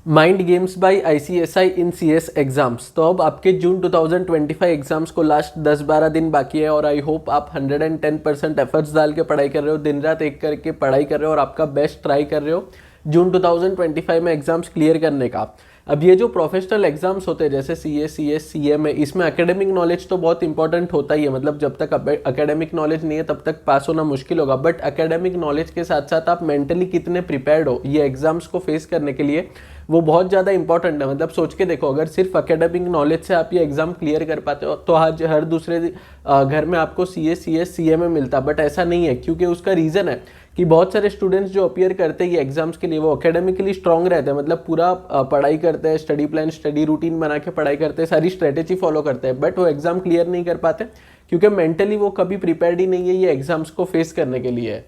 Mind games bye ICSI इन CS exams. तो अब आपके जून 2025 एग्जाम्स को लास्ट 10-12 दिन बाकी है और आई होप आप 110% एफर्ट्स डाल के पढ़ाई कर रहे हो, दिन रात एक करके पढ़ाई कर रहे हो और आपका बेस्ट ट्राई कर रहे हो जून 2025 में एग्जाम्स क्लियर करने का। अब ये जो प्रोफेशनल एग्जाम्स होते हैं जैसे सीएस सीएम है, इसमें एकेडमिक नॉलेज तो बहुत इंपॉर्टेंट होता ही है, मतलब जब तक एकेडमिक नॉलेज नहीं है तब तक पास होना मुश्किल होगा। बट एकेडमिक नॉलेज के साथ साथ आप मेंटली कितने प्रिपेयर्ड हो ये एग्जाम्स को फेस करने के लिए, वो बहुत ज़्यादा इंपॉर्टेंट है। मतलब सोच के देखो, अगर सिर्फ एकेडमिक नॉलेज से आप ये एग्जाम क्लियर कर पाते हो तो आज हर दूसरे घर में आपको सीएस सीएमए मिलता, बट ऐसा नहीं है क्योंकि उसका रीज़न है कि बहुत सारे स्टूडेंट्स जो अपीयर करते हैं ये एग्जाम्स के लिए वो एकेडमिकली स्ट्रांग रहते हैं, मतलब पूरा पढ़ाई करते हैं, स्टडी प्लान स्टडी रूटीन बना के पढ़ाई करते हैं, सारी स्ट्रेटेजी फॉलो करते हैं, बट वो एग्जाम क्लियर नहीं कर पाते क्योंकि मेंटली वो कभी प्रिपेयर्ड ही नहीं है ये एग्जाम्स को फेस करने के लिए।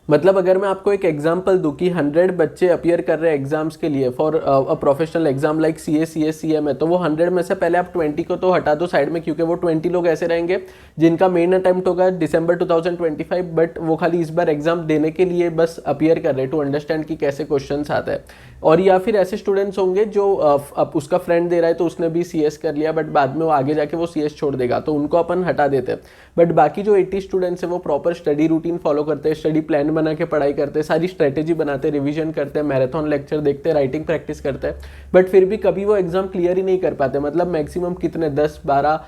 मतलब अगर मैं आपको एक एग्जांपल दूं कि 100 बच्चे अपीयर कर रहे हैं एग्जाम्स के लिए for a professional exam like CS CM है, तो वो 100 में से पहले आप 20 को तो हटा दो साइड में, क्योंकि वो 20 लोग ऐसे रहेंगे जिनका मेन अटेम्प्ट होगा दिसंबर 2025, बट वो खाली इस बार एग्जाम देने के लिए बस अपीयर कर रहे हैं टू अंडरस्टैंड कि कैसे क्वेश्चन आते हैं। और या फिर ऐसे स्टूडेंट्स होंगे जो अब उसका फ्रेंड दे रहा है तो उसने भी सीएस कर लिया बट बाद में वो आगे जाके वो सीएस छोड़ देगा, तो उनको अपन हटा देते हैं। बट बाकी जो 80 स्टूडेंट्स हैं वो प्रॉपर स्टडी रूटीन फॉलो करते हैं, स्टडी प्लान बना के पढ़ाई करते हैं, सारी स्ट्रेटेजी बनाते हैं, रिवीजन करते हैं, मैराथन लेक्चर देखते हैं, राइटिंग प्रैक्टिस करते हैं, बट फिर भी कभी वो एग्जाम क्लियर ही नहीं कर पाते। मतलब मैक्सिमम कितने 10 12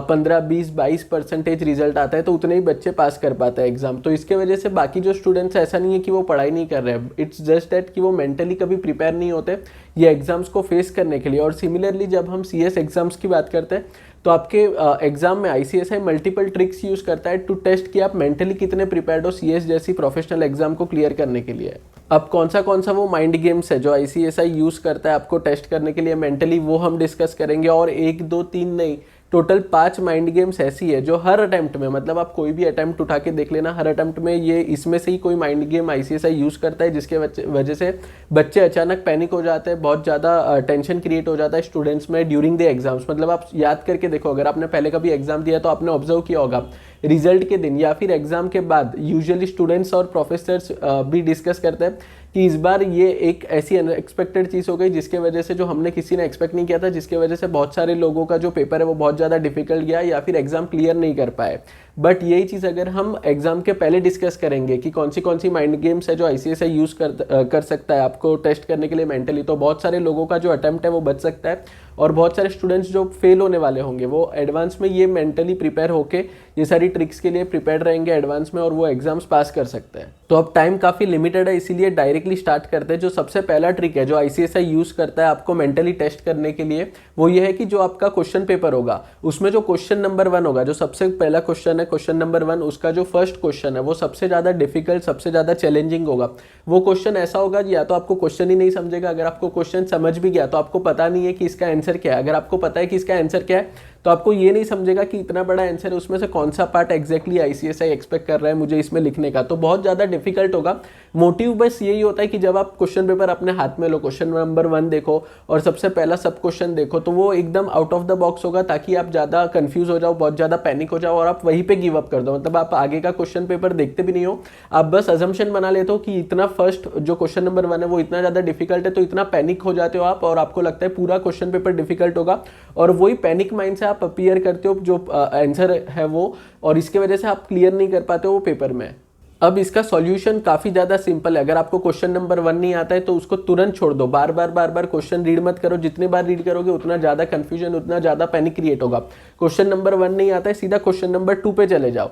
15 20 22% रिजल्ट आता है, तो उतने ही बच्चे पास कर पाते हैं एग्जाम। तो इसके वजह से बाकी जो स्टूडेंट्स ऐसा नहीं है कि वो पढ़ाई नहीं कर रहे हैं, इट्स जस्ट दैट कि वो मेंटली कभी प्रिपेयर नहीं होते ये एग्जाम्स को फेस करने के लिए। और सिमिलरली जब हम सीएस एग्जाम्स की बात करते हैं तो आपके एग्जाम में आईसीएसआई मल्टीपल ट्रिक्स यूज करता है टू टेस्ट कि आप मेंटली कितने प्रिपेयर्ड हो सीएस जैसी प्रोफेशनल एग्जाम को क्लियर करने के लिए। अब कौन सा वो माइंड गेम्स है जो आईसीएसआई यूज करता है आपको टेस्ट करने के लिए मेंटली, वो हम डिस्कस करेंगे। और 1 2 3 नहीं, टोटल 5 माइंड गेम्स ऐसी है जो हर अटेम्प्ट में, मतलब आप कोई भी अटेम्प्ट उठा के देख लेना, हर अटेम्प्ट में ये इसमें से ही कोई माइंड गेम आईसीएसआई यूज करता है जिसके वजह से बच्चे अचानक पैनिक हो जाते हैं, बहुत ज़्यादा टेंशन क्रिएट हो जाता है स्टूडेंट्स में ड्यूरिंग द एग्जाम्स। मतलब आप याद करके देखो, अगर आपने पहले कभी एग्जाम दिया तो आपने ऑब्जर्व किया होगा रिजल्ट के दिन या फिर एग्जाम के बाद यूजुअली स्टूडेंट्स और प्रोफेसर्स भी डिस्कस करते हैं कि इस बार ये एक ऐसी अनएक्सपेक्टेड चीज़ हो गई जिसके वजह से, जो हमने किसी ने एक्सपेक्ट नहीं किया था, जिसके वजह से बहुत सारे लोगों का जो पेपर है वो बहुत ज़्यादा डिफिकल्ट गया या फिर एग्जाम क्लियर नहीं कर पाए। बट यही चीज़ अगर हम एग्जाम के पहले डिस्कस करेंगे कि कौन सी माइंड गेम्स है जो आईसीएसआई यूज़ कर सकता है आपको टेस्ट करने के लिए मेंटली, तो बहुत सारे लोगों का जो अटेम्प्ट है वो बच सकता है और बहुत सारे स्टूडेंट्स जो फेल होने वाले होंगे वो एडवांस में ये मेंटली प्रिपेयर होके ये सारी ट्रिक्स के लिए प्रिपेयर रहेंगे एडवांस में और वो एग्जाम्स पास कर सकते हैं। तो अब टाइम काफ़ी लिमिटेड है, इसीलिए डायरेक्टली स्टार्ट करते हैं। जो सबसे पहला ट्रिक है जो आईसीएसआई यूज़ करता है आपको मेंटली टेस्ट करने के लिए, वो ये है कि जो आपका क्वेश्चन पेपर होगा उसमें जो क्वेश्चन नंबर 1 होगा, जो सबसे पहला क्वेश्चन है क्वेश्चन नंबर 1, उसका जो फर्स्ट क्वेश्चन है वो सबसे ज़्यादा डिफिकल्ट, सबसे ज़्यादा चैलेंजिंग होगा। वो क्वेश्चन ऐसा होगा या तो आपको क्वेश्चन ही नहीं समझेगा, अगर आपको क्वेश्चन समझ भी गया तो आपको पता नहीं है कि इसका आंसर क्या है, अगर आपको पता है कि इसका आंसर क्या है तो आपको ये नहीं समझेगा कि इतना बड़ा आंसर है उसमें से कौन सा पार्ट एग्जैक्टली आईसीएसआई एक्सपेक्ट कर रहा है मुझे इसमें लिखने का, तो बहुत ज़्यादा डिफिकल्ट होगा। मोटिव बस यही होता है कि जब आप क्वेश्चन पेपर अपने हाथ में लो, क्वेश्चन नंबर 1 देखो और सबसे पहला सब क्वेश्चन देखो, तो वो एकदम आउट ऑफ द बॉक्स होगा ताकि आप ज़्यादा कंफ्यूज हो जाओ, बहुत ज़्यादा पैनिक हो जाओ और आप वहीं पे गिव अप कर दो। मतलब आप आगे का क्वेश्चन पेपर देखते भी नहीं हो, आप बस अजम्पशन बना लेते हो कि इतना फर्स्ट जो क्वेश्चन नंबर 1 है वो इतना ज़्यादा डिफिकल्ट है, तो इतना पैनिक हो जाते हो आप और आपको लगता है पूरा क्वेश्चन पेपर डिफिकल्ट होगा और वही पैनिक माइंड से आप अपीयर करते हो जो आंसर है वो, और इसके वजह से आप क्लियर नहीं कर पाते हो वो पेपर में। अब इसका सॉल्यूशन काफ़ी ज़्यादा सिंपल है। अगर आपको क्वेश्चन नंबर 1 नहीं आता है तो उसको तुरंत छोड़ दो, बार बार क्वेश्चन रीड मत करो, जितने बार रीड करोगे उतना ज़्यादा कंफ्यूजन, उतना ज़्यादा पैनिक क्रिएट होगा। क्वेश्चन नंबर 1 नहीं आता है, सीधा क्वेश्चन नंबर 2 पे चले जाओ,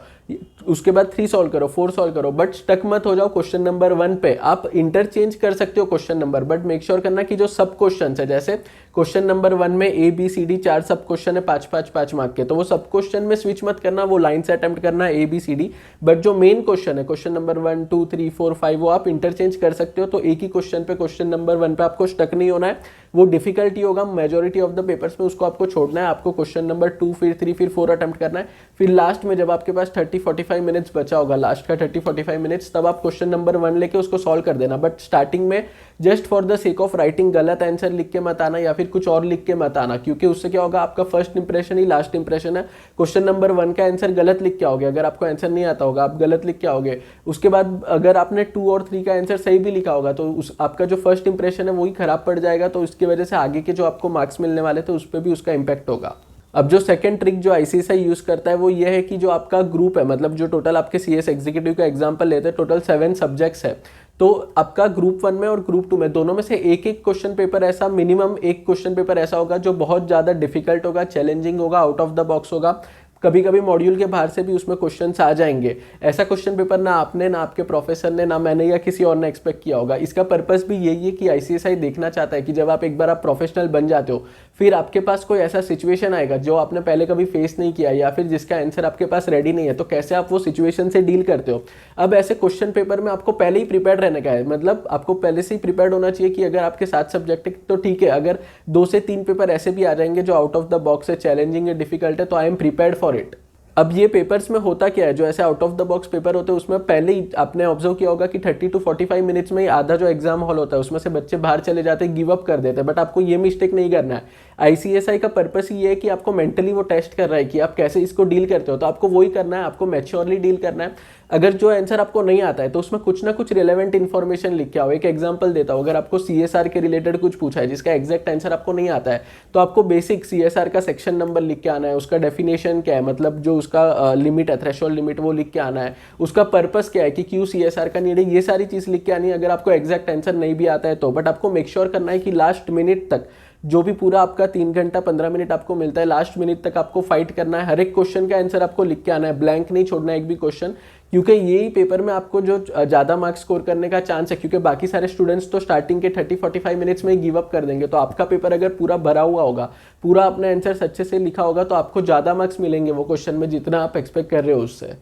उसके बाद 3 सॉल्व करो, 4 सॉल्व करो, बट स्टक मत हो जाओ क्वेश्चन नंबर 1 पे। आप इंटरचेंज कर सकते हो question number, but make sure करना कि जो सब क्वेश्चन है, जैसे क्वेश्चन नंबर 1 में ABCD 4 सब क्वेश्चन है 5 मार्क के, तो वो सब क्वेश्चन में स्विच मत करना, वो लाइन से अटेम्प्ट करना है ABCD, बट जो मेन क्वेश्चन है क्वेश्चन नंबर 1 2 3 4 5 वो आप इंटरचेंज कर सकते हो। तो एक ही क्वेश्चन पे, क्वेश्चन नंबर 1 पे आपको स्टक नहीं होना है, वो डिफिकल्टी होगा मेजोरिटी ऑफ द पेपर्स में, उसको आपको छोड़ना है। आपको क्वेश्चन नंबर 2 फिर 3 फिर 4 अटेम्प्ट करना है। फिर लास्ट में जब आपके पास 30-45 मिनट्स बचा होगा, लास्ट का 30-45 मिनट्स, तब आप क्वेश्चन नंबर 1 लेके उसको सॉल्व कर देना। बट स्टार्टिंग में just for the sake of writing गलत आंसर लिख के मत आना या फिर कुछ और लिख के मत आना, क्योंकि उससे क्या होगा, आपका फर्स्ट इंप्रेशन ही लास्ट इंप्रेशन है। क्वेश्चन नंबर 1 का आंसर गलत लिख के आओगे, अगर आपको आंसर नहीं आता होगा आप गलत लिख के आओगे। उसके बाद अगर आपने 2 और 3 का आंसर सही भी लिखा होगा तो उस आपका जो फर्स्ट इंप्रेशन है वही खराब पड़ जाएगा, तो उसकी वजह से आगे के जो आपको मार्क्स मिलने वाले थे उस पर भी उसका इंपैक्ट होगा। अब जो सेकंड ट्रिक जो आईसीएसआई यूज करता है वो ये है कि जो आपका ग्रुप है, मतलब जो टोटल आपके सीएस एग्जीक्यूटिव का एग्जांपल लेते हैं, टोटल 7 सब्जेक्ट्स है, तो आपका ग्रुप 1 में और ग्रुप 2 में दोनों में से एक एक क्वेश्चन पेपर ऐसा, मिनिमम एक क्वेश्चन पेपर ऐसा होगा जो बहुत ज़्यादा डिफिकल्ट होगा, चैलेंजिंग होगा, आउट ऑफ द बॉक्स होगा। कभी कभी मॉड्यूल के बाहर से भी उसमें क्वेश्चंस आ जाएंगे। ऐसा क्वेश्चन पेपर ना आपने, ना आपके प्रोफेसर ने, ना मैंने या किसी और ने एक्सपेक्ट किया होगा। इसका पर्पस भी यही है कि आईसीएसआई देखना चाहता है कि जब आप एक बार आप प्रोफेशनल बन जाते हो, फिर आपके पास कोई ऐसा सिचुएशन आएगा जो आपने पहले कभी फेस नहीं किया या फिर जिसका आंसर आपके पास रेडी नहीं है, तो कैसे आप वो सिचुएशन से डील करते हो। अब ऐसे क्वेश्चन पेपर में आपको पहले ही प्रिपेयर रहने का है, मतलब आपको पहले से ही प्रिपेयर होना चाहिए कि अगर आपके 7 सब्जेक्ट है तो ठीक है, अगर 2 से 3 पेपर ऐसे भी आ जाएंगे जो आउट ऑफ द बॉक्स है, चैलेंजिंग है, डिफिकल्ट है, तो I am prepared for it. अब ये पेपर्स में होता क्या है, जो ऐसे out of the box paper होते हैं उसमें पहले ही आपने ऑब्जर्व किया होगा कि 30 to 45 मिनट्स में ही आधा जो एग्जाम हॉल होता है उसमें से बच्चे बाहर चले जाते हैं, गिव अप कर देते हैं। बट आपको ये मिस्टेक नहीं करना है। आईसीएसआई का पर्पस ये है कि आपको मेंटली वो टेस्ट कर रहा है कि आप कैसे इसको डील करते हो, तो आपको वही करना है, आपको मैच्योरली डील करना है। अगर जो आंसर आपको नहीं आता है तो उसमें कुछ ना कुछ रिलेवेंट इन्फॉर्मेशन लिख के आओ। एक एग्जांपल देता हूँ, अगर आपको सीएसआर के रिलेटेड कुछ पूछा है जिसका एग्जैक्ट आंसर आपको नहीं आता है, तो आपको बेसिक सीएसआर का सेक्शन नंबर लिख के आना है, उसका डेफिनेशन क्या है, मतलब जो उसका लिमिट है, थ्रेशोल्ड लिमिट, वो लिख के आना है, उसका पर्पस क्या है कि क्यों सीएसआर का नीड है, ये सारी चीज लिख के आनी है। अगर आपको एग्जैक्ट आंसर नहीं भी आता है तो, बट आपको मेक श्योर करना है कि लास्ट मिनट तक, जो भी पूरा आपका 3 घंटा 15 मिनट आपको मिलता है, लास्ट मिनट तक आपको फाइट करना है। हर एक क्वेश्चन का आंसर आपको लिख के आना है, ब्लैंक नहीं छोड़ना है एक भी क्वेश्चन, क्योंकि यही पेपर में आपको जो ज़्यादा मार्क्स स्कोर करने का चांस है, क्योंकि बाकी सारे स्टूडेंट्स तो स्टार्टिंग के 30-45 मिनट्स में ही गिव अप कर देंगे। तो आपका पेपर अगर पूरा भरा हुआ होगा, पूरा अपने आंसर अच्छे से लिखा होगा, तो आपको ज़्यादा मार्क्स मिलेंगे वो क्वेश्चन में जितना आप एक्सपेक्ट कर रहे हो उससे।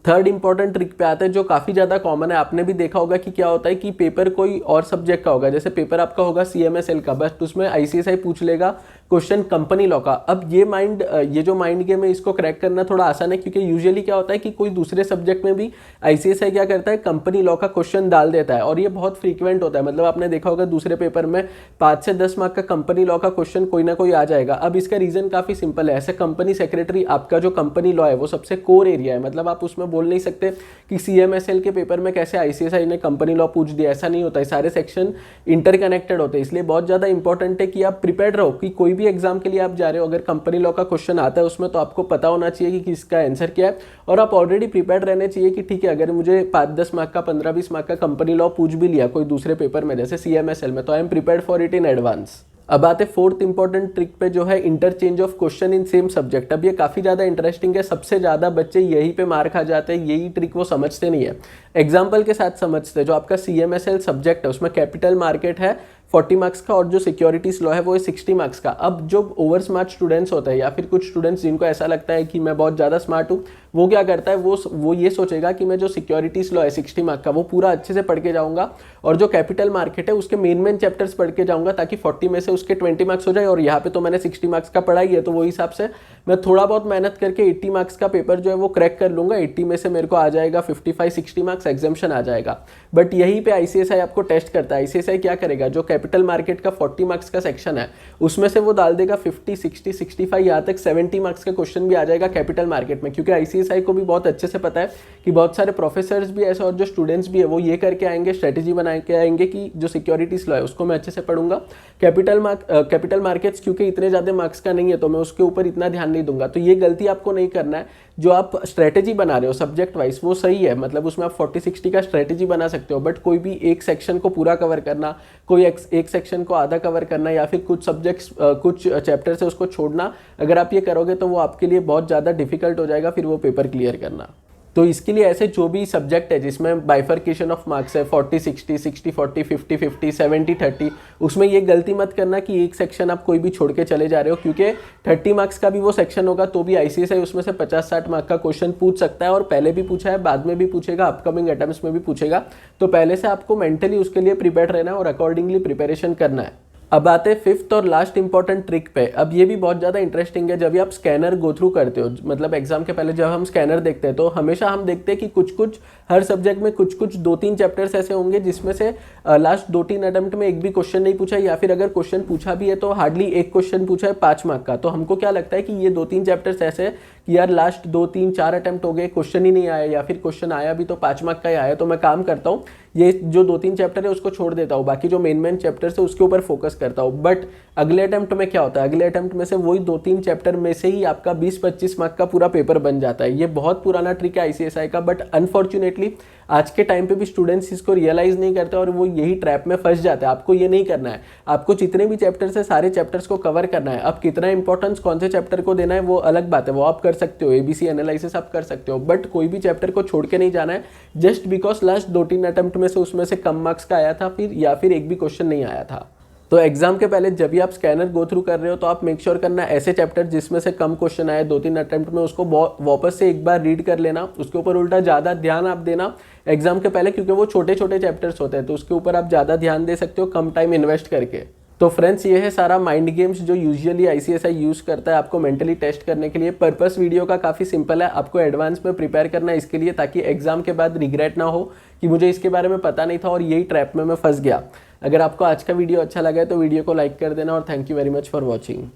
थर्ड इंपॉर्टेंट ट्रिक पे आते हैं जो काफ़ी ज़्यादा कॉमन है, आपने भी देखा होगा कि क्या होता है कि पेपर कोई और सब्जेक्ट का होगा, जैसे पेपर आपका होगा सीएमएसएल का, बस उसमें आईसीएसआई पूछ लेगा क्वेश्चन कंपनी लॉ का। अब ये जो माइंड गेम है इसको क्रैक करना थोड़ा आसान है, क्योंकि यूजुअली क्या होता है कि कोई दूसरे सब्जेक्ट में भी आईसीएसआई क्या करता है, कंपनी लॉ का क्वेश्चन डाल देता है, और ये बहुत फ्रीक्वेंट होता है। मतलब आपने देखा होगा दूसरे पेपर में 5 से 10 मार्क का कंपनी लॉ का क्वेश्चन कोई ना कोई आ जाएगा। अब इसका रीजन काफ़ी सिंपल है, ऐसे कंपनी सेक्रेटरी, आपका जो कंपनी लॉ है वो सबसे कोर एरिया है, मतलब आप उसमें बोल नहीं सकते कि सीएमएसएल के पेपर में कैसे आईसीएसआई ने कंपनी लॉ पूछ दिया, ऐसा नहीं होता है। सारे सेक्शन इंटरकनेक्टेड होते हैं, इसलिए बहुत ज़्यादा इंपॉर्टेंट है कि आप प्रिपेयर्ड रहो कि कोई भी एग्जाम के लिए आप जा रहे हो, अगर कंपनी लॉ का क्वेश्चन आता है उसमें, तो आपको पता होना चाहिए कि इसका आंसर क्या है, और आप ऑलरेडी प्रिपेयर्ड रहने चाहिए कि ठीक है, अगर मुझे 5-10 मार्क का 15-20 मार्क का कंपनी लॉ पूछ भी लिया कोई दूसरे पेपर में जैसे सीएमएसएल में, तो I am prepared for it in advance. अब आते फोर्थ इंपॉर्टेंट ट्रिक पे जो है interchange of question in same subject. अब ये काफ़ी ज़्यादा इंटरेस्टिंग है, सबसे ज़्यादा बच्चे यही पे मार खा जाते हैं, यही ट्रिक वो समझते नहीं है, एग्जाम्पल के साथ समझते हैं। जो आपका सीएमएसएल सब्जेक्ट है उसमें कैपिटल मार्केट है 40 मार्क्स का, और जो सिक्योरिटीज लॉ है वो है 60 मार्क्स का। अब जो ओवर स्मार्ट स्टूडेंट्स होते हैं या फिर कुछ स्टूडेंट्स जिनको ऐसा लगता है कि मैं बहुत ज़्यादा स्मार्ट हूँ, वो क्या करता है, वो ये सोचेगा कि मैं जो सिक्योरिटीज लॉ है 60 मार्क का वो पूरा अच्छे से पढ़ के जाऊँगा, और जो कैपिटल मार्केट है उसके मेन चैप्टर्स पढ़ के जाऊँगा, ताकि 40 में से उसके 20 मार्क्स हो जाए, और यहाँ पे तो मैंने 60 मार्क्स का पढ़ाई है, तो वो हिसाब से मैं थोड़ा बहुत मेहनत करके 80 मार्क्स का पेपर जो है वो क्रैक कर लूँगा। 80 में से मेरे को आ जाएगा 55-60 मार्क्स, एग्जाम्शन आ जाएगा। बट यहीं पे आईसीएसआई आपको टेस्ट करता है। आईसीएसआई क्या करेगा, जो कैपिटल मार्केट का 40 मार्क्स का सेक्शन है उसमें से वो डाल देगा 50, 60, 65, यहाँ तक 70 मार्क्स का क्वेश्चन भी आ जाएगा कैपिटल मार्केट में, क्योंकि आईसीएसआई को भी बहुत अच्छे से पता है कि बहुत सारे प्रोफेसर्स भी ऐसे और जो स्टूडेंट्स भी है वो ये करके आएंगे, स्ट्रेटेजी बना के आएंगे कि जो सिक्योरिटीज लॉ है उसको मैं अच्छे से पढ़ूंगा, कैपिटल मार्केट्स क्योंकि इतने ज़्यादा मार्क्स का नहीं है तो मैं उसके ऊपर इतना ध्यान नहीं दूंगा। तो ये गलती आपको नहीं करना है। जो आप स्ट्रेटेजी बना रहे हो सब्जेक्ट वाइज वो सही है, मतलब उसमें आप 40-60 का स्ट्रेटेजी बना सकते हो, बट कोई भी एक सेक्शन को पूरा कवर करना, कोई एक सेक्शन को आधा कवर करना, या फिर कुछ सब्जेक्ट्स कुछ चैप्टर से उसको छोड़ना, अगर आप ये करोगे तो वो आपके लिए बहुत ज़्यादा डिफिकल्ट हो जाएगा फिर वो पेपर क्लियर करना। तो इसके लिए ऐसे जो भी सब्जेक्ट है जिसमें बाइफर्केशन ऑफ मार्क्स है 40-60, 60-40, 50-50, 70-30, उसमें ये गलती मत करना कि एक सेक्शन आप कोई भी छोड़ के चले जा रहे हो, क्योंकि 30 मार्क्स का भी वो सेक्शन होगा तो भी आईसीएसआई उसमें से 50-60 मार्क का क्वेश्चन पूछ सकता है, और पहले भी पूछा है, बाद में भी पूछेगा, अपकमिंग अटेम्प्ट्स में भी पूछेगा। तो पहले से आपको मेंटली उसके लिए प्रिपेयर रहना है और अकॉर्डिंगली प्रिपरेशन करना है। अब आते हैं फिफ्थ और लास्ट इंपॉर्टेंट ट्रिक पे। अब ये भी बहुत ज़्यादा इंटरेस्टिंग है। जब भी आप स्कैनर गो थ्रू करते हो, मतलब एग्जाम के पहले जब हम स्कैनर देखते हैं तो हमेशा हम देखते हैं कि कुछ कुछ हर सब्जेक्ट में कुछ कुछ 2-3 चैप्टर्स ऐसे होंगे जिसमें से लास्ट 2-3 अटेम्प्ट में एक भी क्वेश्चन नहीं पूछा, या फिर अगर क्वेश्चन पूछा भी है तो हार्डली एक क्वेश्चन पूछा है 5 मार्क का। तो हमको क्या लगता है कि ये 2-3 चैप्टर्स ऐसे कि यार लास्ट 2-3-4 अटेम्प्ट हो गए, क्वेश्चन ही नहीं आया, या फिर क्वेश्चन आया भी तो 5 मार्क का ही आया। तो मैं काम करता हूँ, ये जो 2-3 चैप्टर है उसको छोड़ देता हूँ, बाकी जो मेन चैप्टर्स है उसके ऊपर फोकस करता हूँ। बट अगले अटेम्प्ट में क्या होता है, अगले अटेम्प्ट में से वही 2-3 चैप्टर में से ही आपका 20-25 मार्क का पूरा पेपर बन जाता है। ये बहुत पुराना ट्रिक है आईसीएसआई का, बट अनफॉर्चुनेटली आज के टाइम पे भी स्टूडेंट्स इसको रियलाइज नहीं करते और वो यही ट्रैप में फंस जाते हैं। आपको ये नहीं करना है, आपको जितने भी चैप्टर्स है सारे चैप्टर्स को कवर करना है। अब कितना इंपॉर्टेंस कौन से चैप्टर को देना है वो अलग बात है, वो आप कर सकते हो, एबीसी एनालिसिस आप कर सकते हो, बट कोई भी चैप्टर को छोड़ के नहीं जाना है जस्ट बिकॉज लास्ट 2-3 अटेम्प्ट में से उसमें से कम मार्क्स का आया था फिर, या फिर एक भी क्वेश्चन नहीं आया था। तो एग्जाम के पहले जब भी आप स्कैनर गो थ्रू कर रहे हो तो आप मेक श्योर करना ऐसे चैप्टर जिसमें से कम क्वेश्चन आए 2-3 अटेम्प्ट में, उसको वापस से एक बार रीड कर लेना, उसके ऊपर उल्टा ज़्यादा ध्यान आप देना एग्जाम के पहले, क्योंकि वो छोटे छोटे चैप्टर्स होते हैं तो उसके ऊपर आप ज़्यादा ध्यान दे सकते हो कम टाइम इन्वेस्ट करके। तो फ्रेंड्स ये है सारा माइंड गेम्स जो यूजुअली आईसीएसआई यूज़ करता है आपको मेंटली टेस्ट करने के लिए। पर्पस वीडियो का काफ़ी सिंपल है, आपको एडवांस में प्रिपेयर करना है इसके लिए, ताकि एग्जाम के बाद रिग्रेट ना हो कि मुझे इसके बारे में पता नहीं था और यही ट्रैप में मैं फंस गया। अगर आपको आज का वीडियो अच्छा लगा है तो वीडियो को लाइक कर देना और thank you very much for watching.